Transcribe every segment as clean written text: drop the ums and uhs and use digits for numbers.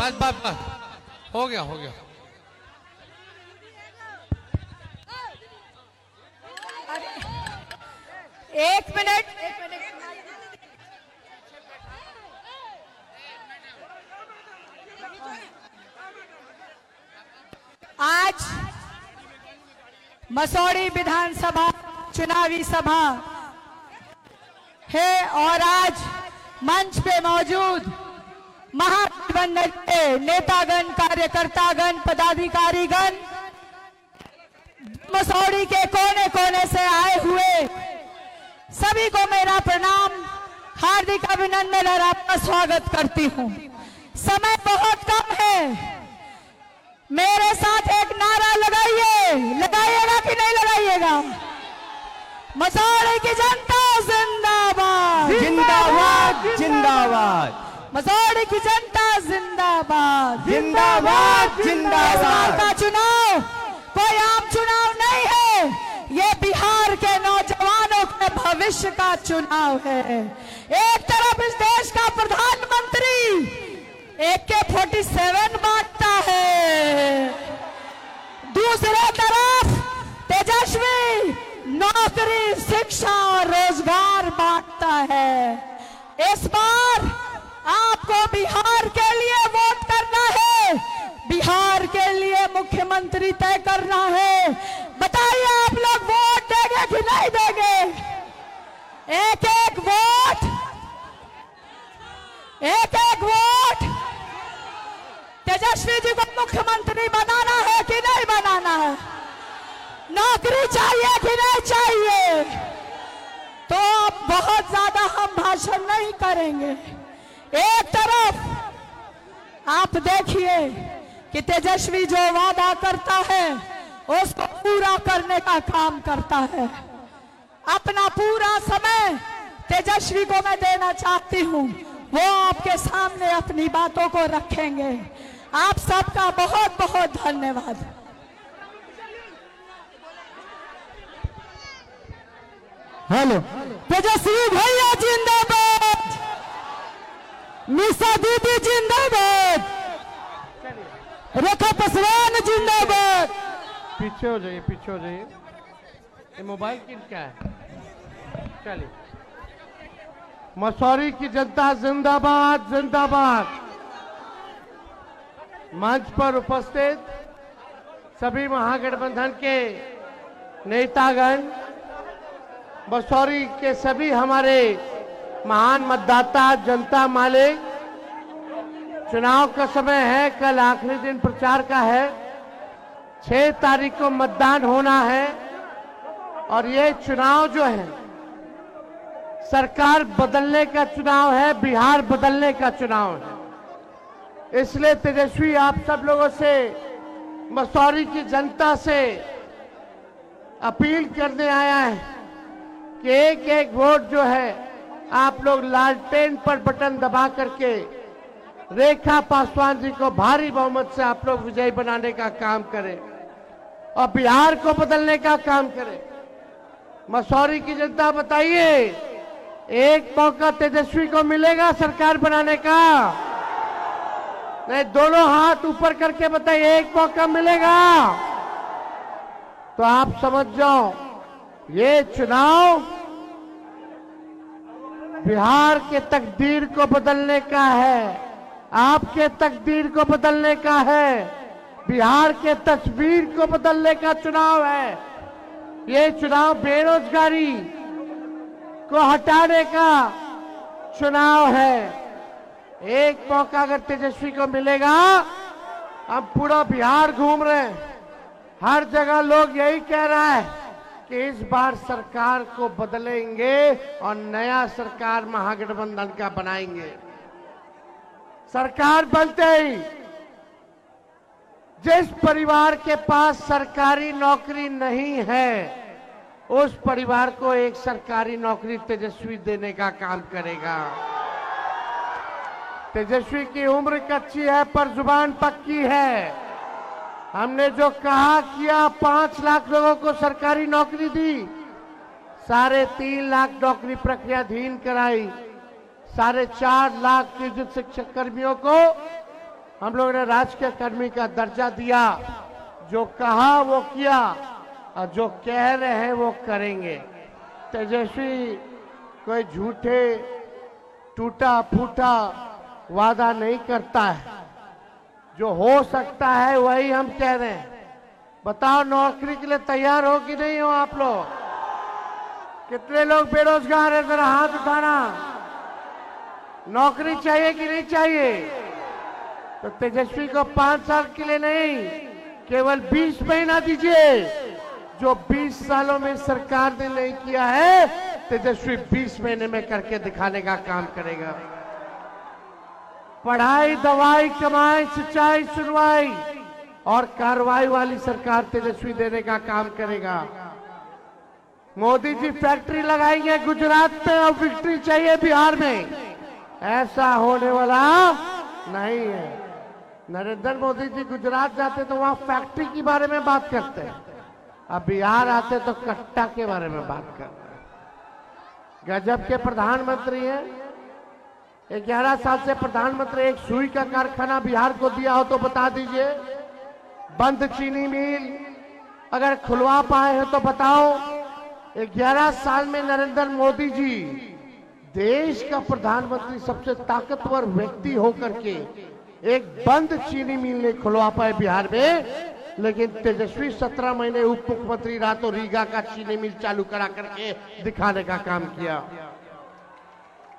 बस बस बस, हो गया हो गया। एक मिनट। आज मसौड़ी विधानसभा चुनावी सभा है और आज मंच पे मौजूद महागठबंधन के नेतागण, कार्यकर्तागण, पदाधिकारीगण, मसौड़ी के कोने कोने से आए हुए सभी को मेरा प्रणाम, हार्दिक अभिनंदन और आपका स्वागत करती हूं। समय बहुत कम है, मेरे साथ एक नारा लगाइए, लगाइएगा कि नहीं लगाइएगा? मसौड़ी की जनता जिंदाबाद, जिंदाबाद जिंदाबाद, मसौड़ी की जनता जिंदाबाद, जिंदाबाद जिंदाबाद। इस बार का चुनाव कोई आम चुनाव नहीं है, ये बिहार के नौजवानों के भविष्य का चुनाव है। एक तरफ इस देश का प्रधानमंत्री AK-47 बांटता है, दूसरे तरफ तेजस्वी नौकरी, शिक्षा और रोजगार बांटता है। इस बार आपको बिहार के लिए वोट करना है, बिहार के लिए मुख्यमंत्री तय करना है। बताइए आप लोग वोट देंगे कि नहीं देंगे? एक एक वोट, एक एक वोट तेजस्वी जी को मुख्यमंत्री बनाना है कि नहीं बनाना है? नौकरी चाहिए कि नहीं चाहिए? तो अब बहुत ज्यादा हम भाषण नहीं करेंगे। एक तरफ आप देखिए कि तेजस्वी जो वादा करता है उसको पूरा करने का काम करता है। अपना पूरा समय तेजस्वी को मैं देना चाहती हूँ, वो आपके सामने अपनी बातों को रखेंगे। आप सबका बहुत बहुत धन्यवाद। हेलो, तेजस्वी भैया जिंदाबाद, निशा दीदी जिंदाबाद, रेखा पासवान जिंदाबाद। पीछे हो जाइए, पीछे हो जाइए। ये मोबाइल किनका है? चलिए। मसौड़ी की जनता जिंदाबाद जिंदाबाद। मंच पर उपस्थित सभी महागठबंधन के नेतागण, मसौड़ी के सभी हमारे महान मतदाता, जनता मालिक, चुनाव का समय है, कल आखिरी दिन प्रचार का है, 6 तारीख को मतदान होना है और ये चुनाव जो है सरकार बदलने का चुनाव है, बिहार बदलने का चुनाव है। इसलिए तेजस्वी आप सब लोगों से, मसौड़ी की जनता से अपील करने आया है कि एक एक वोट जो है आप लोग लालटेन पर बटन दबा करके रेखा पासवान जी को भारी बहुमत से आप लोग विजयी बनाने का काम करें और बिहार को बदलने का काम करें। मसौड़ी की जनता बताइए, एक मौका तेजस्वी को मिलेगा सरकार बनाने का? नहीं, दोनों हाथ ऊपर करके बताइए, एक मौका मिलेगा? तो आप समझ जाओ, ये चुनाव बिहार के तकदीर को बदलने का है, आपके तकदीर को बदलने का है, बिहार के तस्वीर को बदलने का चुनाव है। ये चुनाव बेरोजगारी को हटाने का चुनाव है। एक मौका अगर तेजस्वी को मिलेगा, हम पूरा बिहार घूम रहे हैं, हर जगह लोग यही कह रहा है कि इस बार सरकार को बदलेंगे और नया सरकार महागठबंधन का बनाएंगे। सरकार बनते ही जिस परिवार के पास सरकारी नौकरी नहीं है, उस परिवार को एक सरकारी नौकरी तेजस्वी देने का काम करेगा। तेजस्वी की उम्र कच्ची है पर जुबान पक्की है। हमने जो कहा किया, 5 लाख लोगों को सरकारी नौकरी दी, 3.5 लाख नौकरी प्रक्रियाधीन कराई, 4.5 लाख नियोजित शिक्षक कर्मियों को हम लोगों ने राजकीय कर्मी का दर्जा दिया। जो कहा वो किया और जो कह रहे हैं वो करेंगे। तेजस्वी कोई झूठे टूटा फूटा वादा नहीं करता है। जो हो सकता है वही हम कह रहे हैं। बताओ, नौकरी के लिए तैयार हो कि नहीं हो आप लोग? कितने लोग बेरोजगार हैं? जरा हाथ उठाना। नौकरी चाहिए कि नहीं चाहिए? तो तेजस्वी को 5 साल के लिए नहीं, केवल 20 महीना दीजिए। जो 20 सालों में सरकार ने नहीं किया है, तेजस्वी 20 महीने में करके दिखाने का काम करेगा। पढ़ाई, दवाई, कमाई, सिंचाई, सुनवाई और कार्रवाई वाली सरकार तेजस्वी देने का काम करेगा। मोदी जी फैक्ट्री लगाएंगे गुजरात में और विक्ट्री चाहिए बिहार में। ऐसा होने वाला नहीं है। नरेंद्र मोदी जी गुजरात जाते तो वहां फैक्ट्री के बारे में बात करते हैं, अब बिहार आते तो कट्टा के बारे में बात करते हैं। गजब के प्रधानमंत्री हैं। 11 साल से प्रधानमंत्री। एक सुई का कारखाना बिहार को दिया हो तो बता दीजिए। बंद चीनी मिल अगर खुलवा पाए हैं तो बताओ। 11 साल में नरेंद्र मोदी जी देश का प्रधानमंत्री, सबसे ताकतवर व्यक्ति होकर के एक बंद चीनी मिल नहीं खुलवा पाए बिहार में। लेकिन तेजस्वी 17 महीने उप मुख्यमंत्री रहा तो रीगा का चीनी मिल चालू करा करके दिखाने का काम किया।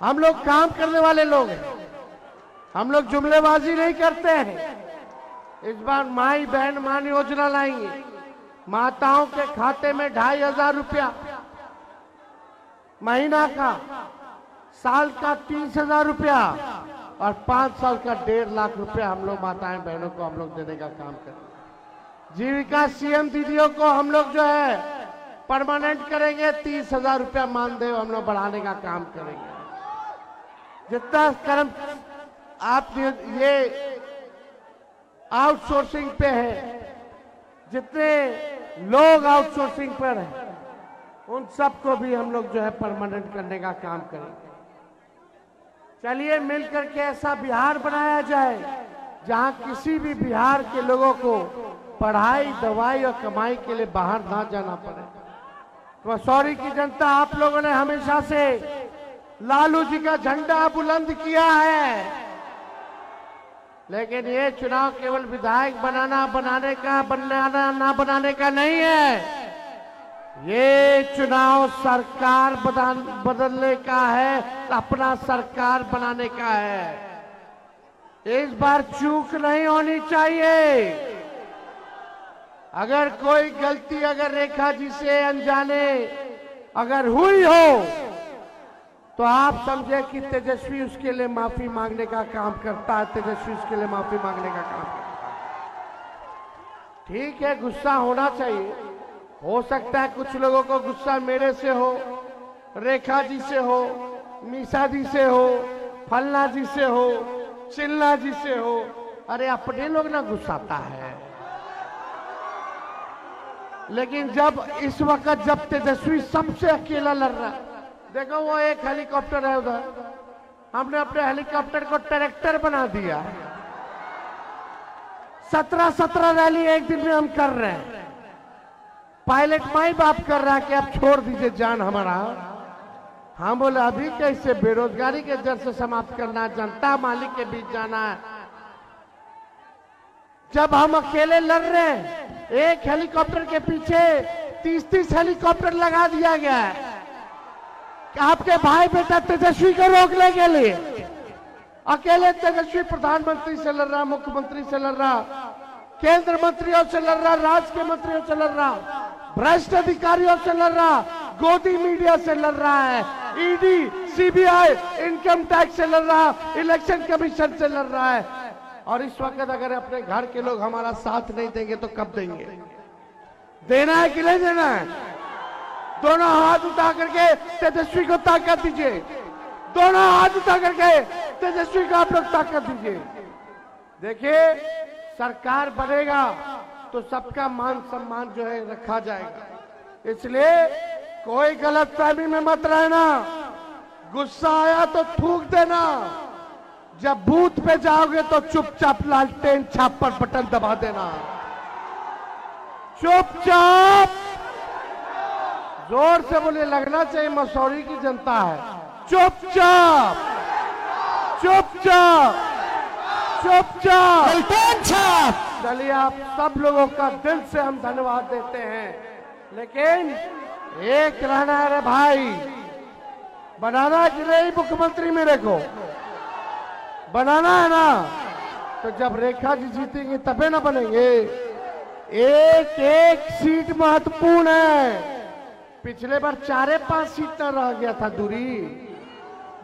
हम लोग काम करने वाले लोग हैं। हम लोग जुमलेबाजी नहीं करते हैं। इस बार माई बहन मान योजना लाएंगे। माताओं के खाते में 2500 रुपया महीना का, साल का 30,000 रुपया और 5 साल का 1.5 लाख रुपया हम लोग माताएं बहनों को हम लोग देने का काम करेंगे। जीविका सीएम दीदियों को हम लोग जो है परमानेंट करेंगे। 30,000 रुपया मानदेय हम लोग बढ़ाने का काम करेंगे। जितना कर्म आप ये आउटसोर्सिंग पे है, जितने लोग आउटसोर्सिंग पर हैं, उन सबको भी हम लोग जो है परमानेंट करने का काम करेंगे। चलिए मिलकर के ऐसा बिहार बनाया जाए जहां किसी भी बिहार के लोगों को पढ़ाई, दवाई और कमाई के लिए बाहर ना जाना पड़े। मसूरी की जनता, आप लोगों ने हमेशा से लालू जी का झंडा बुलंद किया है, लेकिन ये चुनाव केवल विधायक बनाना ना बनाने का नहीं है। ये चुनाव सरकार बदलने का है, अपना सरकार बनाने का है। इस बार चूक नहीं होनी चाहिए। अगर कोई गलती अगर रेखा जी से अनजाने अगर हुई हो तो आप समझे कि तेजस्वी उसके लिए माफी मांगने का काम करता है। तेजस्वी उसके लिए माफी मांगने का काम करता है। ठीक है, गुस्सा होना चाहिए। हो सकता है कुछ लोगों को गुस्सा मेरे से हो, रेखा जी से हो, मीसा जी से हो, फलना जी से हो, चिल्ला जी से हो। अरे अपने लोग ना गुस्साता है। लेकिन जब इस वक्त जब तेजस्वी सबसे अकेला लड़ रहा, देखो वो एक हेलीकॉप्टर है उधर, हमने अपने हेलीकॉप्टर को ट्रैक्टर बना दिया। 17 रैली एक दिन में हम कर रहे हैं। पायलट माई बाप कर रहा है कि आप छोड़ दीजिए जान हमारा। हम बोले अभी कैसे, बेरोजगारी के जड़ से समाप्त करना है, जनता मालिक के बीच जाना है। जब हम अकेले लड़ रहे हैं, एक हेलीकॉप्टर के पीछे 30 हेलीकॉप्टर लगा दिया गया है आपके भाई बेटा तेजस्वी को रोकने के लिए। अकेले तेजस्वी प्रधानमंत्री से लड़ रहा, मुख्यमंत्री से लड़ रहा, केंद्र मंत्रियों से लड़ रहा, राज्य के मंत्रियों से लड़ रहा, भ्रष्ट अधिकारियों से लड़ रहा, गोदी मीडिया से लड़ रहा है, ईडी, सीबीआई, इनकम टैक्स से लड़ रहा, इलेक्शन कमीशन से लड़ रहा है। और इस वक्त अगर अपने घर के लोग हमारा साथ नहीं देंगे तो कब देंगे? देना है कि नहीं देना है? दोनों हाथ उठा करके तेजस्वी को ताकत दीजिए। दोनों हाथ उठा करके तेजस्वी को आप लोग ताकत दीजिए। देखिए, सरकार बनेगा तो सबका मान सम्मान जो है रखा जाएगा। इसलिए कोई गलतफहमी में मत रहना। गुस्सा आया तो थूक देना, जब बूथ पे जाओगे तो चुपचाप लालटेन छाप पर बटन दबा देना, चुपचाप। जोर से बोले, लगना चाहिए मसौरी की जनता है। चुपचाप चुपचाप चुपचाप लालटेन छाप। चलिए, आप सब लोगों का दिल से हम धन्यवाद देते हैं, लेकिन एक रहना है रे भाई, बनाना है कि नहीं मुख्यमंत्री मेरे को? बनाना है ना? तो जब रेखा जी जीतेंगे तबे ना बनेंगे। एक एक सीट महत्वपूर्ण है। पिछले बार 4-5 सीट तक रह गया था दूरी,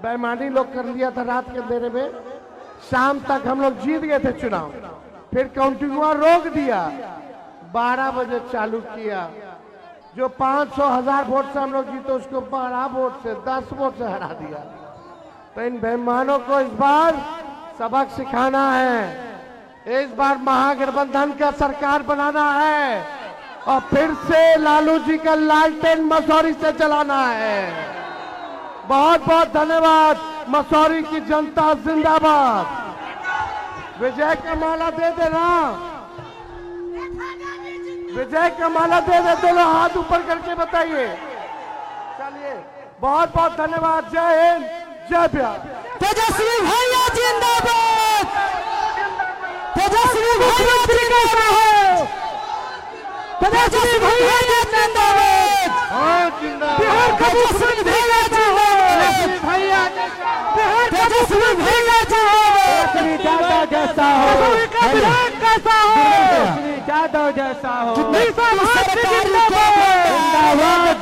बेईमानी लोग कर लिया था रात के अंधेरे में। शाम तक हम लोग जीत गए थे चुनाव, फिर काउंटिंग रोक दिया, 12 बजे चालू किया। जो 500,000 वोट से हम लोग जीते उसको 12 वोट से 10 वोट से हरा दिया। तो इन बेईमानों को इस बार सबक सिखाना है। इस बार महागठबंधन का सरकार बनाना है और फिर से लालू जी का लालटेन मसौरी से जलाना है। बहुत बहुत धन्यवाद। मसौरी की जनता जिंदाबाद। विजय का माला दे देना, विजय का माला दे दे। दोनों हाथ ऊपर करके बताइए। चलिए, बहुत बहुत धन्यवाद। जय हिंद, जय बिहार। तेजस्वी भैया जिंदाबाद। तेजस्वी भैया जिंदाबाद। तेजस्वी भैया जिंदाबाद। बिहार का तेजस्वी भैया जिंदाबाद। तेजस्वी भैया जिंदाबाद। यादव जैसा हो, कैसा हो, यादव जैसा हो। जिंदाबाद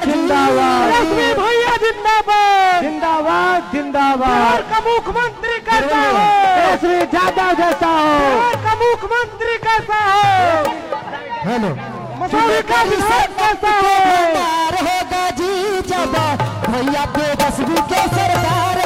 जिंदाबाद। तेजस्वी भैया जिंदाबाद। जिंदाबाद जिंदाबाद। का मुख्यमंत्री कैसा हो, तेजस्वी यादव जैसा हो। बिहार का मुख्यमंत्री कैसा हो, हेलो, मसौरी का विधायक कैसा हो। होगा जी जब भैया तेजस्वी के सरकार